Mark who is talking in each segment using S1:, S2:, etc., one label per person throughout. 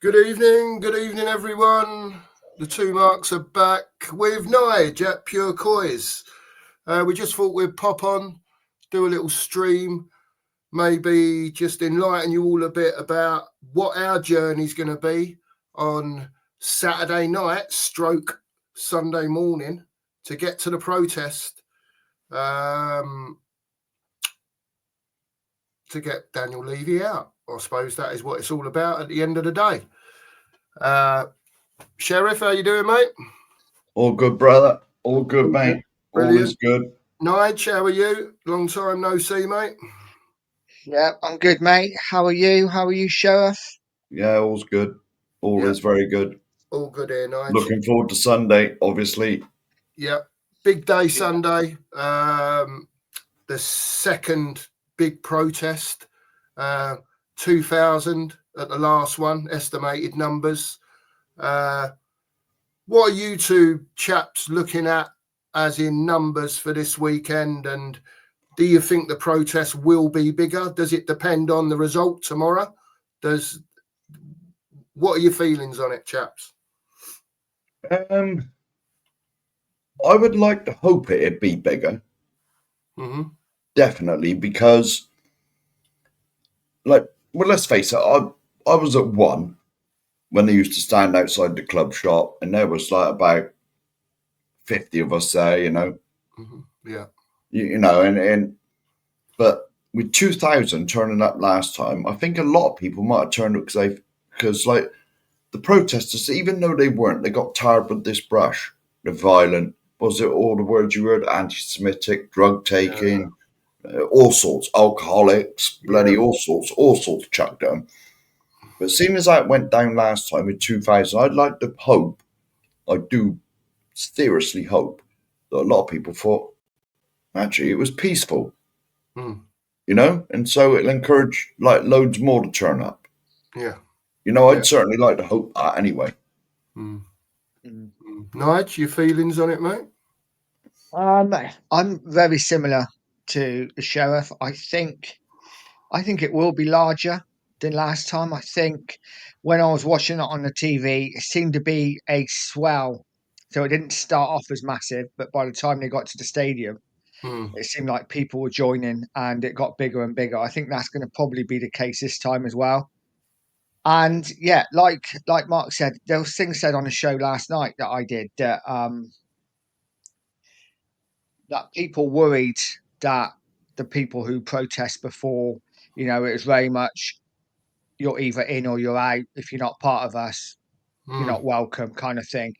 S1: Good evening, everyone. The two marks are back with Nige at Pure Coys. We just thought we'd pop on, do a little stream, maybe just enlighten you all a bit about what our journey's going to be on Saturday night, stroke Sunday morning, to get to the protest, to get Daniel Levy out. I suppose that is what it's all about at the end of the day. Sheriff, how you doing, mate?
S2: All good, brother. All good, mate.
S1: Brilliant.
S2: All is good.
S1: Nige, how are you? Long time no see, mate.
S3: Yeah, I'm good, mate. How are you? How are you, Sheriff?
S2: Yeah, all's good. All is very good.
S1: All good here, Nige.
S2: Looking forward to Sunday, obviously.
S1: Yeah, big day Sunday. The second big protest. 2,000 at the last one, estimated numbers. What are you two chaps looking at as in numbers for this weekend? And do you think the protest will be bigger? Does it depend on the result tomorrow? What are your feelings on it, chaps?
S2: I would like to hope it'd be bigger.
S1: Mm-hmm.
S2: Definitely, because, let's face it, I was at one when they used to stand outside the club shop, and there was about 50 of us there,
S1: Mm-hmm. Yeah.
S2: But with 2,000 turning up last time, I think a lot of people might have turned up because the protesters, even though they weren't, they got tarred with this brush. They're violent. Was it all the words you heard? Anti-Semitic, drug taking, all sorts, alcoholics, bloody all sorts chucked at them. But seeing as that went down last time with 2,000, I'd like to hope, I do seriously hope, that a lot of people thought, actually, it was peaceful. And so it'll encourage loads more to turn up.
S1: Yeah.
S2: I'd certainly like to hope that anyway.
S1: Nige, your feelings on it, mate?
S3: I'm very similar to the Sheriff. I think it will be larger than last time. I think when I was watching it on the TV, it seemed to be a swell. So it didn't start off as massive, but by the time they got to the stadium, it seemed like people were joining and it got bigger and bigger. I think that's going to probably be the case this time as well. And yeah, like Mark said, there was things said on the show last night that I did that people worried that the people who protest before, it was very much you're either in or you're out. If you're not part of us, you're not welcome, kind of thing.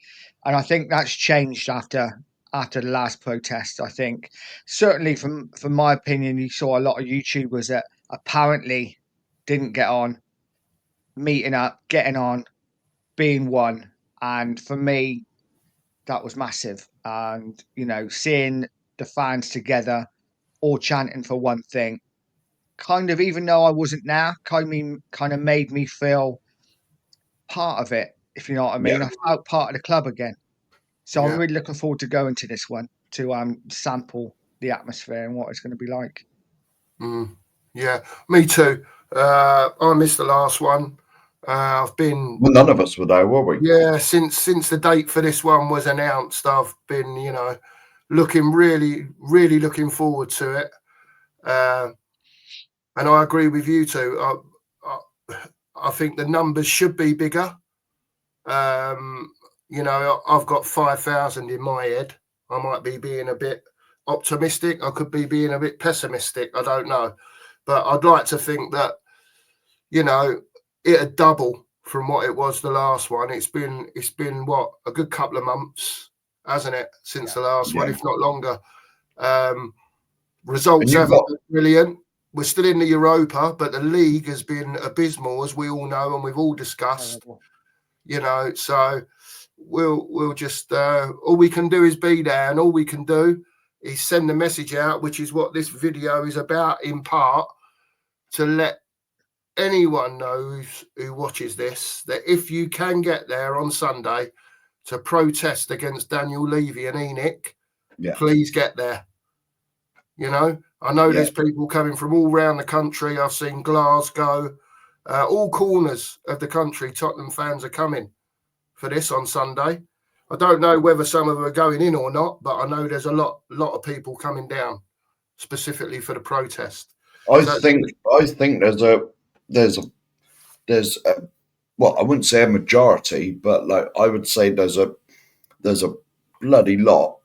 S3: And I think that's changed after the last protest. I think certainly from my opinion, you saw a lot of YouTubers that apparently didn't get on, meeting up, getting on, being one. And for me, that was massive. And, seeing the fans together, all chanting for one thing, kind of, even though I wasn't there, kind of made me feel part of it, if you know what I mean.
S2: Yeah.
S3: I felt part of the club again. So I'm really looking forward to going to this one to sample the atmosphere and what it's going to be like.
S1: Yeah, me too. I missed the last one. I've been.
S2: Well, none of us were there, were we?
S1: Yeah, since the date for this one was announced, I've been, really looking forward to it. And I agree with you too. I think the numbers should be bigger. I've got 5,000 in my head. I might be being a bit optimistic. I could be being a bit pessimistic. I don't know. But I'd like to think that, it'd double from what it was the last one. It's been what, a good couple of months, hasn't it, since the last one, if not longer. Results haven't been brilliant. We're still in the Europa, but the league has been abysmal, as we all know and we've all discussed. So we'll just all we can do is be there, and all we can do is send the message out, which is what this video is about in part, to let anyone know who watches this that if you can get there on Sunday to protest against Daniel Levy and Enoch, please get there. I know there's people coming from all around the country. I've seen Glasgow, All corners of the country, Tottenham fans are coming for this on Sunday. I don't know whether some of them are going in or not, but I know there's a lot of people coming down specifically for the protest.
S2: I think there's a well, I wouldn't say a majority, but like I would say there's a bloody lot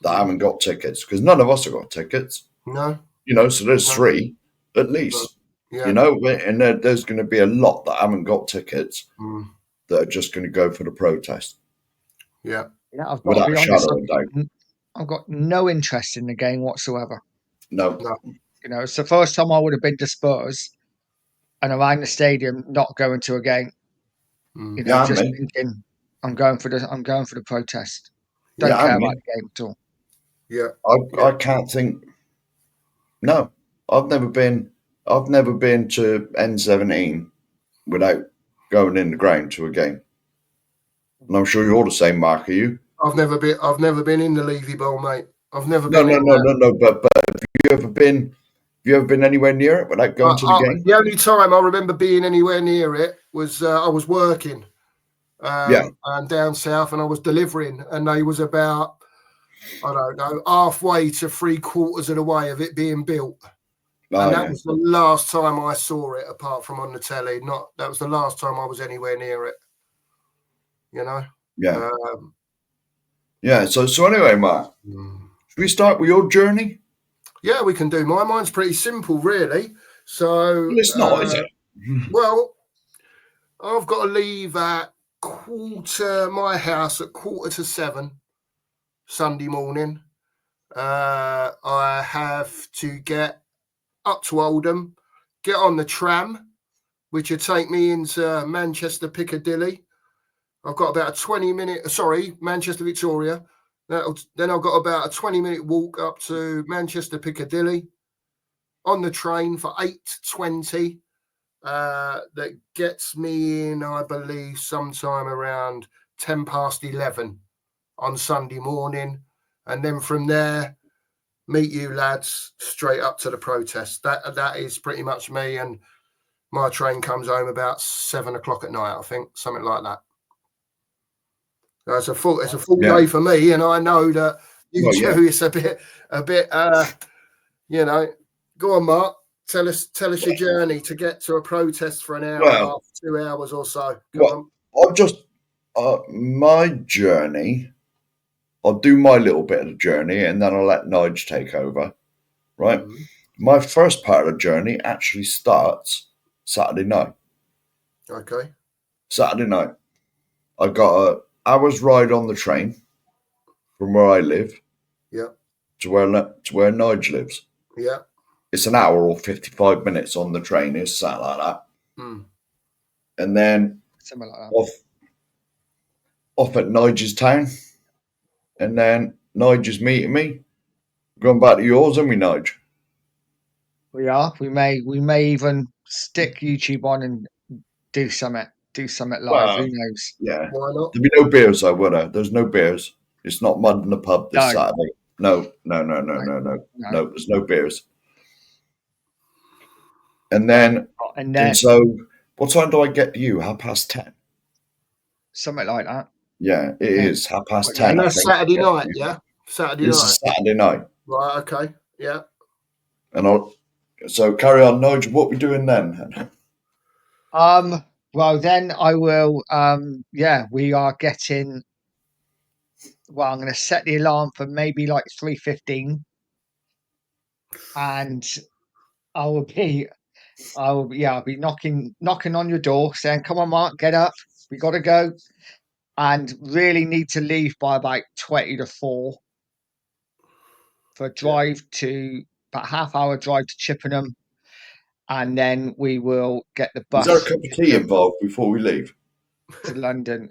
S2: that haven't got tickets, because none of us have got tickets.
S1: No,
S2: So there's three at least.
S1: yeah.
S2: And there's going to be a lot that haven't got tickets that are just going to go for the protest.
S1: Yeah.
S3: I've got
S2: Without
S3: to be
S2: a
S3: honest,
S2: shadow of a doubt.
S3: I've got no interest in the game whatsoever.
S2: No.
S3: It's the first time I would have been to Spurs and around the stadium, not going to a game. Just thinking, I'm going for the protest. Don't care about the game at all.
S1: Yeah.
S2: I can't think. No, I've never been to N17 without going in the ground to a game. And I'm sure you're the same, Mark. Are you?
S1: I've never been in the Levy Bowl, mate. I've never
S2: No,
S1: been.
S2: no. But have you ever been anywhere near it without going to the game?
S1: The only time I remember being anywhere near it was I was working and down south, and I was delivering, and they was about, I don't know, halfway to 3/4 of the way of it being built. And that was the last time I saw it, apart from on the telly. That was the last time I was anywhere near it.
S2: Yeah. So anyway, Mark, should we start with your journey?
S1: Yeah, we can do. Mine's pretty simple, really. So
S2: it's not, is it?
S1: Well, I've got to leave at my house at 6:45 Sunday morning. I have to get up to Oldham, get on the tram, which would take me into Manchester Piccadilly. I've got about a Manchester Victoria. Then I've got about a 20-minute walk up to Manchester Piccadilly on the train for 8:20. That gets me in, I believe, sometime around 11:10 on Sunday morning. And then from there, meet you lads straight up to the protest. That is pretty much me. And my train comes home about 7:00 at night, I think, something like that. It's a full day for me, and I know that it's a bit. Go on, Mark. Tell us your journey to get to a protest for an hour and a half, 2 hours or so.
S2: I'll just my journey. I'll do my little bit of the journey, and then I'll let Nige take over. Right. My first part of the journey actually starts Saturday night.
S1: Okay.
S2: Saturday night, I got an hour's ride on the train from where I live.
S1: Yeah.
S2: To where Nige lives.
S1: Yeah.
S2: It's an hour or 55 minutes on the train. It's something like that. And then off at Nige's town. And then Nige's meeting me. Going back to yours, and we, Nige?
S3: We are. We may even stick YouTube on and do something live. Who knows?
S2: Yeah.
S1: Why not?
S2: There'll be no beers, though, would there? There's no beers. It's not mud in the pub this Saturday. No. There's no beers. And then so what time do I get to you? 10:30?
S3: Something like that.
S2: Yeah, it is 10:30.
S1: And that's Saturday night, yeah? Saturday night.
S2: This is Saturday night.
S1: Right, okay. Yeah.
S2: And so carry on, Nige. What are we doing then?
S3: Well, then I will. We are getting. Well, I'm going to set the alarm for maybe like 3:15, and I'll be knocking on your door, saying, "Come on, Mark, get up. We got to go," and really need to leave by about 20 to 4 for a drive to about half-hour drive to Chippenham. And then we will get the bus.
S2: Is there a cup of tea involved before we leave?
S3: To London.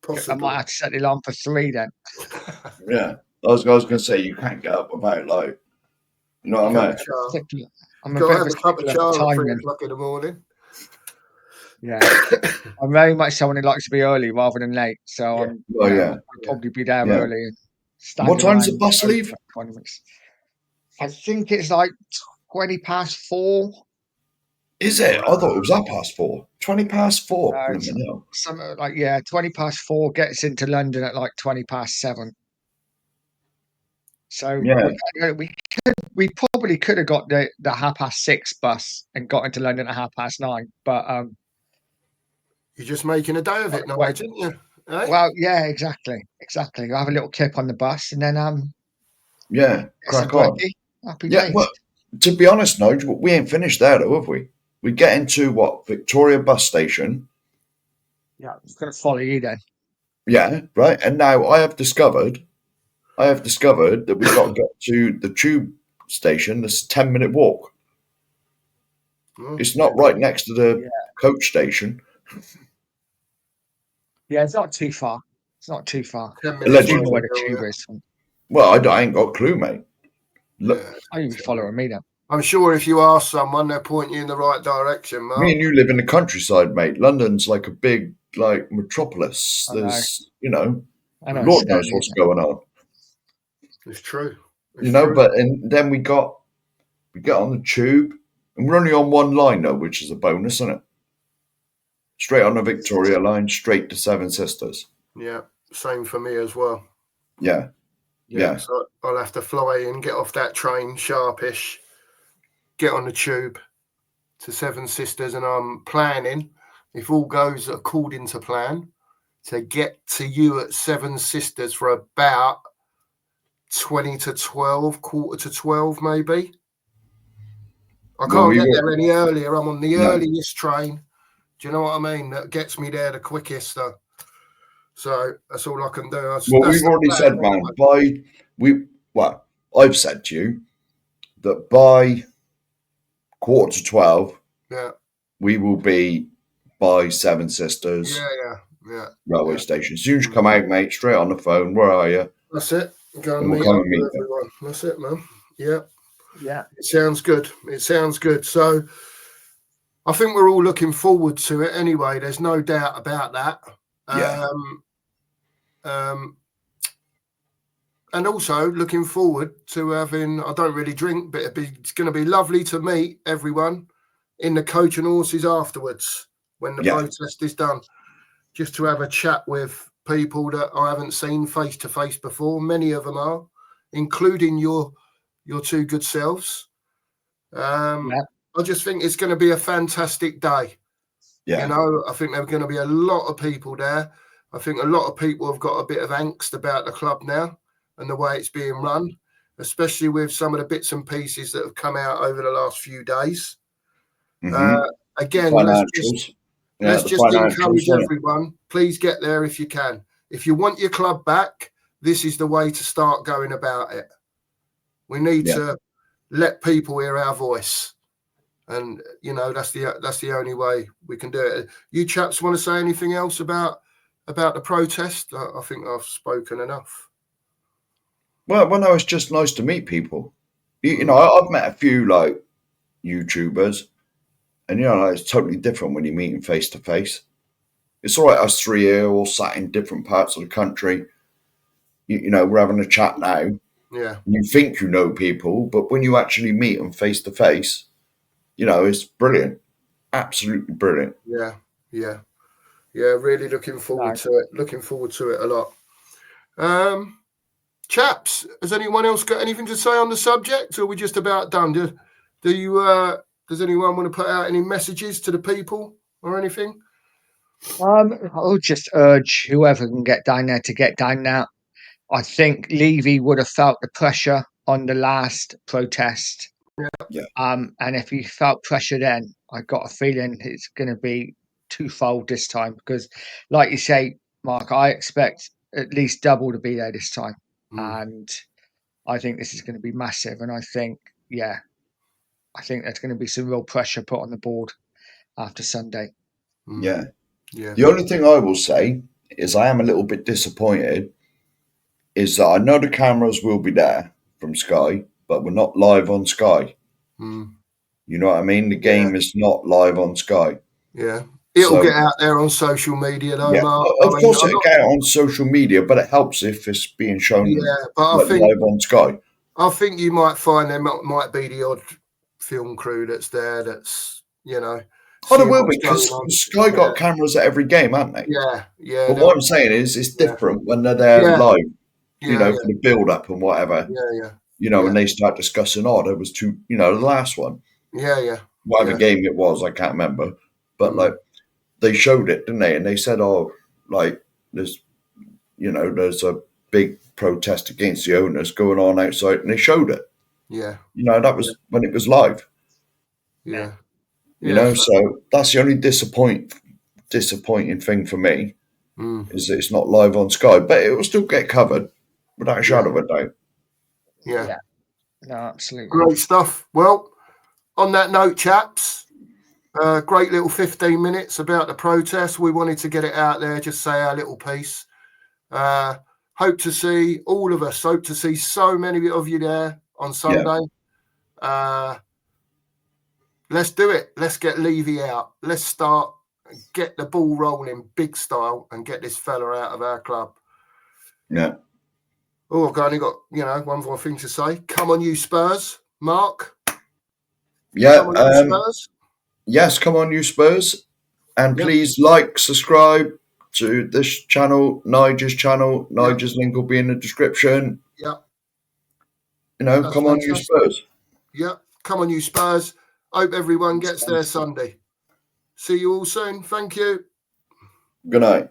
S1: Possibly.
S3: I might have to set the alarm for 3 then.
S2: Yeah. I was going to say, you can't get up without, like, you know what I mean?
S3: I'm
S1: got to have a cup of char at 3:00 in the morning.
S3: Yeah. I'm very much someone who likes to be early rather than late. So I'll probably be there early.
S2: What time does the bus leave?
S3: 20 minutes. I think it's like 4:20.
S2: Is it? I thought it was 4:30. 4:20. Blooming hell.
S3: Something like 4:20 gets into London at like 7:20. So
S2: Yeah.
S3: we probably could have got the 6:30 bus and got into London at 9:30, but
S1: You're just making a day of it,
S3: wait,
S1: didn't you? Eh?
S3: well, yeah, exactly. I have a little kip on the bus and then
S2: Yeah.
S3: get some
S2: Crack on.
S3: brekkie. Happy
S2: Yeah.
S3: days.
S2: Well, to be honest, Nige, we ain't finished there though, have we? We get into Victoria bus station.
S3: Yeah, I'm gonna follow you then.
S2: Yeah, right. And now I have discovered that we've got to get to the tube station. This 10-minute walk.
S1: Oh,
S2: It's not right next to the coach station.
S3: Yeah, it's not too far. It's not too far.
S1: 10
S3: Do
S1: minutes.
S3: you know
S2: Allegedly.
S3: where the tube is?
S2: Well, I ain't got a clue, mate. Look,
S1: Yeah.
S3: Oh, you be following me then.
S1: I'm sure if you ask someone, they'll point you in the right direction, Mark.
S2: me and you live in the countryside, mate. London's like a big, metropolis.
S3: I know.
S2: There's,
S3: I know,
S2: Lord
S3: it's
S2: knows
S3: scary,
S2: what's
S3: isn't
S2: going on.
S1: It's true.
S2: But and then we get on the tube, and we're only on one line though, which is a bonus, isn't it? Straight on the Victoria line, straight to Seven Sisters.
S1: Yeah, same for me as well.
S2: Yeah.
S1: So I'll have to fly in, get off that train sharpish, get on the tube to Seven Sisters, and I'm planning, if all goes according to plan, to get to you at Seven Sisters for about 20 to 12, quarter to 12 maybe. I can't get there any earlier. I'm on the earliest train. Do you know what I mean? That gets me there the quickest. So that's all I can do.
S2: We've already said, man, I've said to you that by quarter to 12, we will be by Seven Sisters railway station. As soon as you come out, mate, straight on the phone. Where are you?
S1: That's it. Go and meet up with everyone. That's it, man. Yeah. It sounds good. So I think we're all looking forward to it anyway. There's no doubt about that. And also looking forward to having, I don't really drink, but it's going to be lovely to meet everyone in the coach and horses afterwards when the protest is done, just to have a chat with people that I haven't seen face to face before. Many of them are, including your two good selves. I just think it's going to be a fantastic day. I think there are going to be a lot of people there. I think a lot of people have got a bit of angst about the club now and the way it's being run, especially with some of the bits and pieces that have come out over the last few days. Again, let's just encourage everyone. Please get there if you can. If you want your club back, this is the way to start going about it. We need to let people hear our voice. And that's the only way we can do it. You chaps want to say anything else about the protest? I think I've spoken enough.
S2: Well, no, it's just nice to meet people. I've met a few YouTubers, and it's totally different when you meet them face to face. It's all right, us three here, all sat in different parts of the country. We're having a chat now.
S1: Yeah.
S2: You think you know people, but when you actually meet them face to face, it's brilliant. Absolutely brilliant.
S1: Yeah. Really looking forward to it. Looking forward to it a lot. Chaps, has anyone else got anything to say on the subject, or are we just about done? Does anyone want to put out any messages to the people or anything?
S3: I'll just urge whoever can get down there to get down now. I think Levy would have felt the pressure on the last protest. And if he felt pressure then, I got a feeling it's going to be twofold this time, because like you say, Mark, I expect at least double to be there this time. And I think this is going to be massive. And I think there's going to be some real pressure put on the board after Sunday.
S2: Yeah. The only thing I will say is I am a little bit disappointed is that I know the cameras will be there from Sky, but we're not live on Sky. You know what I mean? The game is not live on Sky.
S1: Yeah. It'll get out there on social media, though, Mark.
S2: Of course, it'll get out on social media, but it helps if it's being shown live on Sky.
S1: I think you might find there might be the odd film crew that's there that's you know.
S2: Oh, there
S1: Seeing
S2: will
S1: what's
S2: be, because
S1: going on.
S2: Sky got cameras at every game, haven't they?
S1: Yeah, yeah.
S2: But what I'm saying is, it's different when they're there live, you know, for the build-up and whatever.
S1: Yeah.
S2: You know, and they start discussing, there was two, you know, the last one.
S1: Yeah.
S2: Whatever game it was, I can't remember. But, like, they showed it, didn't they? And they said, like, there's a big protest against the owners going on outside, and they showed it.
S1: Yeah.
S2: You know, that was when it was live.
S1: Yeah.
S2: You know, so that's the only disappointing thing for me is that it's not live on Sky, but it will still get covered without a shadow of a doubt.
S1: Yeah.
S3: No, absolutely.
S1: Great stuff. Well, on that note, chaps, great little 15 minutes about the protest. We wanted to get it out there, just say our little piece. Hope to see all of us. Hope to see so many of you there on Sunday. Let's do it. Let's get Levy out. Let's start and get the ball rolling big style and get this fella out of our club.
S2: Yeah.
S1: Oh, I've only got, one more thing to say. Come on, you Spurs. Mark?
S2: Yeah.
S1: Come on, you Spurs.
S2: Yes, come on, you Spurs. And please like, subscribe to this channel, Nigel's channel. Nigel's link will be in the description.
S1: Yeah.
S2: You know, come on, you Spurs.
S1: Yeah. Come on, you Spurs. Hope everyone gets there Sunday. See you all soon. Thank you.
S2: Good night.